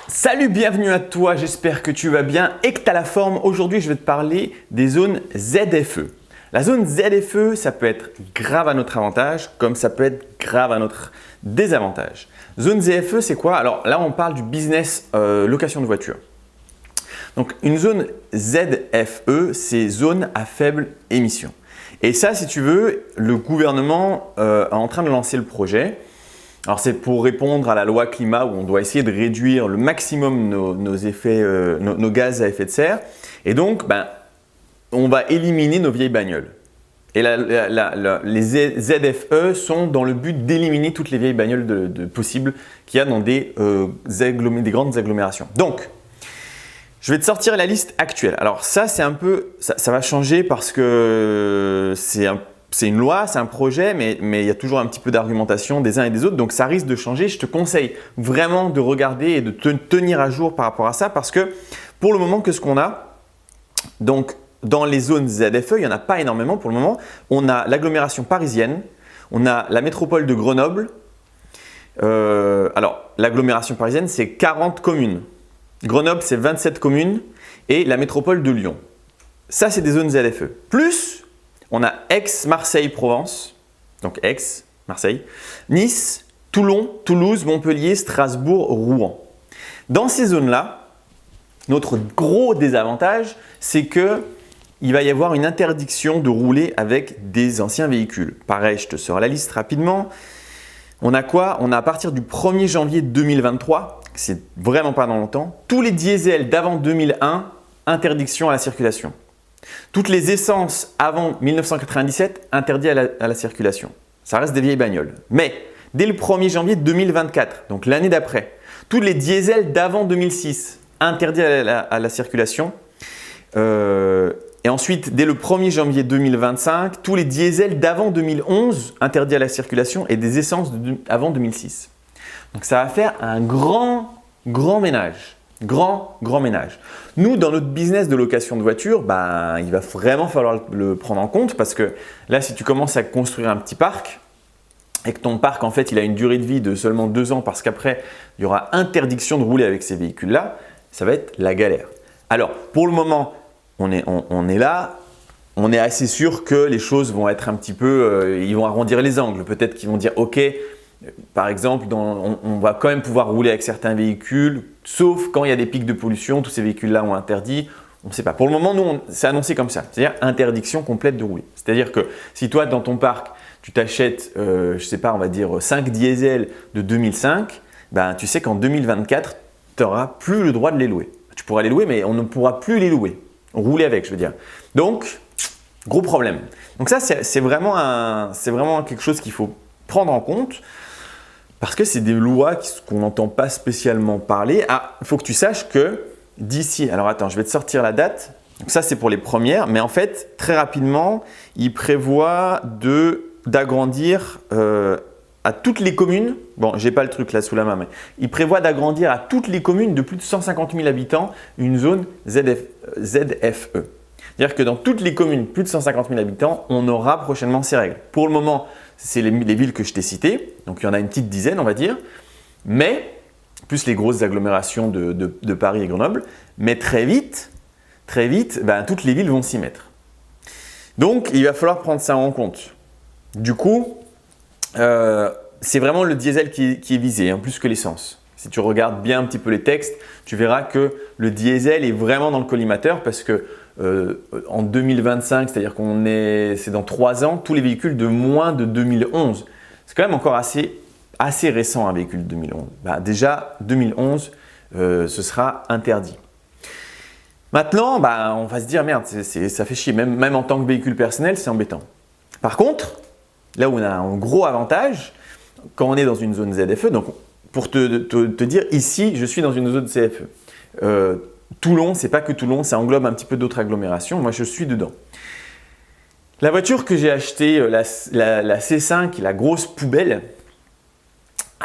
Salut, bienvenue à toi, j'espère que tu vas bien et que tu as la forme. Aujourd'hui, je vais te parler des zones ZFE. La zone ZFE, ça peut être grave à notre avantage comme ça peut être grave à notre désavantage. Zone ZFE, c'est quoi? Alors là, on parle du business location de voiture. Donc une zone ZFE, c'est zone à faible émission. Et ça, si tu veux, le gouvernement est en train de lancer le projet. Alors c'est pour répondre à la loi climat où on doit essayer de réduire le maximum nos gaz à effet de serre. Et donc, on va éliminer nos vieilles bagnoles. Et les ZFE sont dans le but d'éliminer toutes les vieilles bagnoles possibles qu'il y a dans des grandes agglomérations. Donc, je vais te sortir la liste actuelle. Alors ça, c'est un peu, ça va changer parce que c'est une loi, c'est un projet, mais il y a toujours un petit peu d'argumentation des uns et des autres, donc ça risque de changer. Je te conseille vraiment de regarder et de te tenir à jour par rapport à ça parce que pour le moment, qu'est-ce qu'on a? Donc, dans les zones ZFE, il n'y en a pas énormément pour le moment. On a l'agglomération parisienne, on a la métropole de Grenoble. Alors, l'agglomération parisienne, c'est 40 communes. Grenoble, c'est 27 communes et la métropole de Lyon. Ça, c'est des zones ZFE. Plus, on a Aix, Marseille, Provence, donc Aix, Marseille, Nice, Toulon, Toulouse, Montpellier, Strasbourg, Rouen. Dans ces zones-là, notre gros désavantage, c'est qu'il va y avoir une interdiction de rouler avec des anciens véhicules. Pareil, je te sors la liste rapidement. On a quoi? On a à partir du 1er janvier 2023, c'est vraiment pas dans longtemps, tous les diesels d'avant 2001, interdiction à la circulation. Toutes les essences avant 1997, interdit à la circulation. Ça reste des vieilles bagnoles. Mais dès le 1er janvier 2024, donc l'année d'après, tous les diesels d'avant 2006, interdit à la circulation. Et ensuite, dès le 1er janvier 2025, tous les diesels d'avant 2011, interdits à la circulation et des essences avant 2006. Donc ça va faire un grand ménage. Grand ménage. Nous, dans notre business de location de voiture, il va vraiment falloir le prendre en compte parce que là, si tu commences à construire un petit parc et que ton parc, en fait, il a une durée de vie de seulement 2 ans parce qu'après, il y aura interdiction de rouler avec ces véhicules-là, ça va être la galère. Alors, pour le moment, on est là. On est assez sûr que les choses vont être un petit peu… ils vont arrondir les angles. Peut-être qu'ils vont dire « Ok, par exemple, on va quand même pouvoir rouler avec certains véhicules, sauf quand il y a des pics de pollution, tous ces véhicules-là ont interdit. » On ne sait pas. Pour le moment, nous, c'est annoncé comme ça, c'est-à-dire interdiction complète de rouler. C'est-à-dire que si toi, dans ton parc, tu t'achètes, je ne sais pas, on va dire 5 diesels de 2005, tu sais qu'en 2024, tu n'auras plus le droit de les louer. Tu pourras les louer, mais on ne pourra plus les louer. Rouler avec, je veux dire. Donc, gros problème. Donc ça, c'est vraiment quelque chose qu'il faut prendre en compte. Parce que c'est des lois qu'on n'entend pas spécialement parler. Ah, il faut que tu saches que d'ici… Alors attends, je vais te sortir la date. Donc ça, c'est pour les premières. Mais en fait, très rapidement, il prévoit d'agrandir à toutes les communes. Bon, je n'ai pas le truc là sous la main, mais il prévoit d'agrandir à toutes les communes de plus de 150 000 habitants une zone ZFE. C'est-à-dire que dans toutes les communes plus de 150 000 habitants, on aura prochainement ces règles. Pour le moment, c'est les villes que je t'ai citées, donc il y en a une petite dizaine, on va dire, mais plus les grosses agglomérations de Paris et Grenoble, mais très vite, toutes les villes vont s'y mettre. Donc, il va falloir prendre ça en compte. Du coup, c'est vraiment le diesel qui est visé, plus que l'essence. Si tu regardes bien un petit peu les textes, tu verras que le diesel est vraiment dans le collimateur parce que en 2025, c'est-à-dire c'est dans 3 ans, tous les véhicules de moins de 2011. C'est quand même encore assez récent un véhicule de 2011. Déjà, 2011, ce sera interdit. Maintenant, on va se dire merde, ça fait chier. Même en tant que véhicule personnel, c'est embêtant. Par contre, là où on a un gros avantage, quand on est dans une zone ZFE, donc pour te dire, ici, je suis dans une zone ZFE. Toulon, c'est pas que Toulon, ça englobe un petit peu d'autres agglomérations. Moi, je suis dedans. La voiture que j'ai achetée, la C5, la grosse poubelle,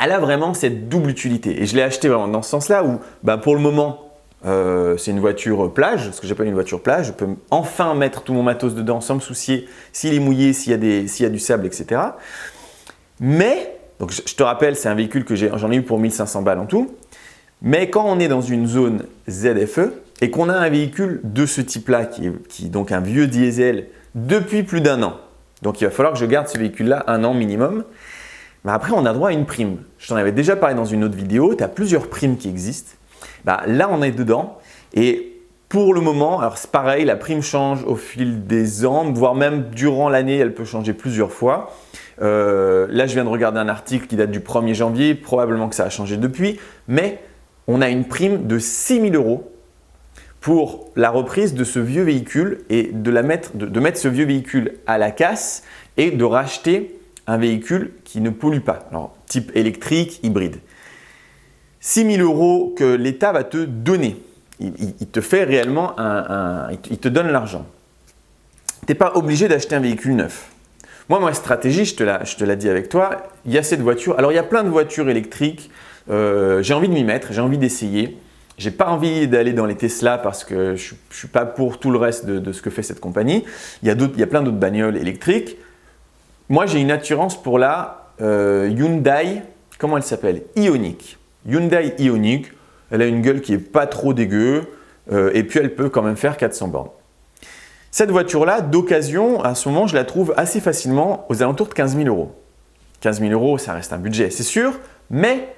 elle a vraiment cette double utilité. Et je l'ai achetée vraiment dans ce sens-là où, pour le moment, c'est une voiture plage, ce que j'appelle une voiture plage. Je peux enfin mettre tout mon matos dedans sans me soucier s'il est mouillé, s'il y a du sable, etc. Mais, donc je te rappelle, c'est un véhicule que j'en ai eu pour 1500 balles en tout. Mais quand on est dans une zone ZFE et qu'on a un véhicule de ce type-là, qui est donc un vieux diesel depuis plus d'1 an, donc il va falloir que je garde ce véhicule-là 1 an minimum, bah après on a droit à une prime. Je t'en avais déjà parlé dans une autre vidéo, tu as plusieurs primes qui existent. Bah, là on est dedans et pour le moment, alors c'est pareil, la prime change au fil des ans, voire même durant l'année, elle peut changer plusieurs fois. Là, je viens de regarder un article qui date du 1er janvier, probablement que ça a changé depuis, mais on a une prime de 6 000 € pour la reprise de ce vieux véhicule et de mettre ce vieux véhicule à la casse et de racheter un véhicule qui ne pollue pas, alors type électrique, hybride. 6 000 € que l'État va te donner. Il te fait réellement il te donne l'argent. Tu n'es pas obligé d'acheter un véhicule neuf. Moi, ma stratégie, je te l'ai dit avec toi, il y a cette voiture. Alors, il y a plein de voitures électriques. J'ai envie de m'y mettre, j'ai envie d'essayer. Je n'ai pas envie d'aller dans les Tesla parce que je ne suis pas pour tout le reste de ce que fait cette compagnie. Il y a plein d'autres bagnoles électriques. Moi, j'ai une attirance pour la Hyundai, comment elle s'appelle? Ioniq. Hyundai Ioniq. Elle a une gueule qui n'est pas trop dégueu et puis elle peut quand même faire 400 bornes. Cette voiture-là, d'occasion, à ce moment, je la trouve assez facilement aux alentours de 15 000 €. 15 000 €, ça reste un budget, c'est sûr, mais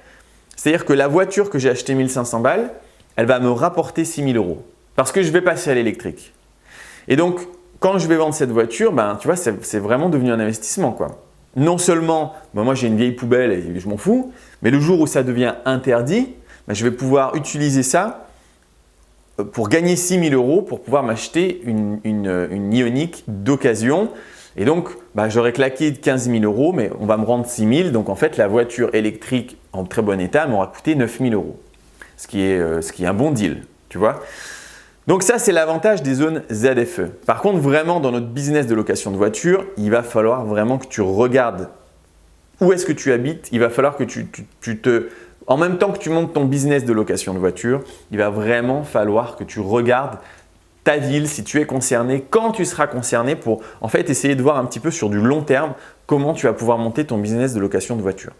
c'est-à-dire que la voiture que j'ai achetée 1 500 balles, elle va me rapporter 6 000 € parce que je vais passer à l'électrique. Et donc, quand je vais vendre cette voiture, ben, tu vois, c'est vraiment devenu un investissement, quoi. Non seulement, ben, moi j'ai une vieille poubelle et je m'en fous, mais le jour où ça devient interdit, ben, je vais pouvoir utiliser ça pour gagner 6 000 € pour pouvoir m'acheter une Ioniq d'occasion. Et donc, bah, j'aurais claqué 15 000 €, mais on va me rendre 6 000. Donc, en fait, la voiture électrique en très bon état m'aura coûté 9 000 €, ce qui est un bon deal, tu vois. Donc, ça, c'est l'avantage des zones ZFE. Par contre, vraiment, dans notre business de location de voiture, il va falloir vraiment que tu regardes où est-ce que tu habites. Il va falloir que en même temps que tu montes ton business de location de voiture, il va vraiment falloir que tu regardes ta ville, si tu es concerné, quand tu seras concerné pour en fait essayer de voir un petit peu sur du long terme comment tu vas pouvoir monter ton business de location de voiture.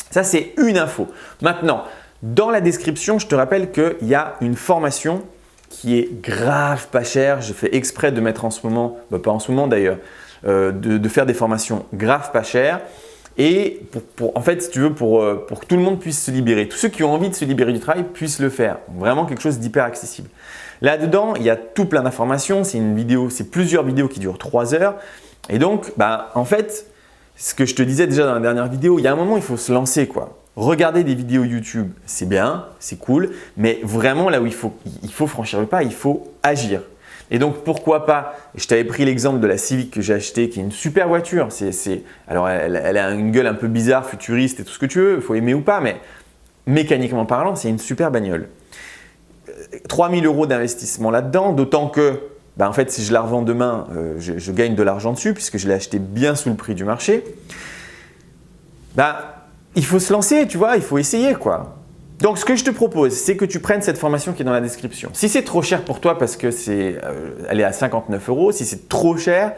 Ça, c'est une info. Maintenant, dans la description, je te rappelle qu'il y a une formation qui est grave pas chère. Je fais exprès de mettre en ce moment, pas en ce moment d'ailleurs, de faire des formations grave pas chères. Et en fait, si tu veux, pour que tout le monde puisse se libérer, tous ceux qui ont envie de se libérer du travail puissent le faire. Vraiment quelque chose d'hyper accessible. Là-dedans, il y a tout plein d'informations. C'est plusieurs vidéos qui durent 3 heures. Et donc, en fait, ce que je te disais déjà dans la dernière vidéo, il y a un moment, il faut se lancer, quoi. Regarder des vidéos YouTube, c'est bien, c'est cool, mais vraiment là où il faut franchir le pas, il faut agir. Et donc, pourquoi pas, je t'avais pris l'exemple de la Civic que j'ai achetée, qui est une super voiture. Alors, elle a une gueule un peu bizarre, futuriste et tout ce que tu veux, il faut aimer ou pas, mais mécaniquement parlant, c'est une super bagnole. 3 000 € d'investissement là-dedans, d'autant que, en fait, si je la revends demain, je gagne de l'argent dessus puisque je l'ai acheté bien sous le prix du marché. Il faut se lancer, tu vois, il faut essayer, quoi. Donc, ce que je te propose, c'est que tu prennes cette formation qui est dans la description. Si c'est trop cher pour toi parce que elle est à 59 €, si c'est trop cher,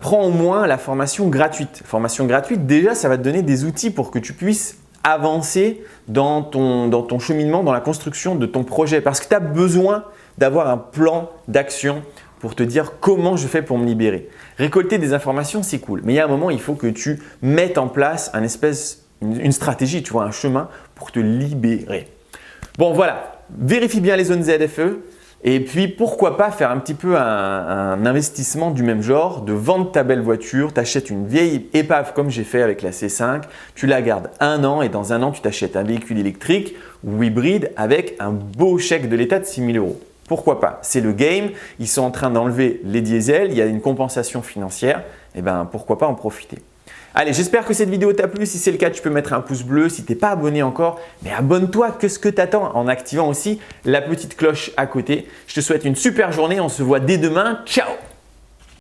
prends au moins la formation gratuite. Formation gratuite, déjà, ça va te donner des outils pour que tu puisses avancer dans ton cheminement, dans la construction de ton projet. Parce que tu as besoin d'avoir un plan d'action pour te dire comment je fais pour me libérer. Récolter des informations, c'est cool. Mais il y a un moment, il faut que tu mettes en place une stratégie, tu vois, un chemin pour te libérer. Bon, voilà. Vérifie bien les zones ZFE. Et puis, pourquoi pas faire un petit peu un investissement du même genre, de vendre ta belle voiture, tu achètes une vieille épave comme j'ai fait avec la C5, tu la gardes 1 an et dans 1 an, tu t'achètes un véhicule électrique ou hybride avec un beau chèque de l'État de 6 000 €. Pourquoi pas? C'est le game, ils sont en train d'enlever les diesels, il y a une compensation financière, et pourquoi pas en profiter? Allez, j'espère que cette vidéo t'a plu. Si c'est le cas, tu peux mettre un pouce bleu. Si tu n'es pas abonné encore, mais abonne-toi. Qu'est-ce que tu attends en activant aussi la petite cloche à côté. Je te souhaite une super journée. On se voit dès demain. Ciao!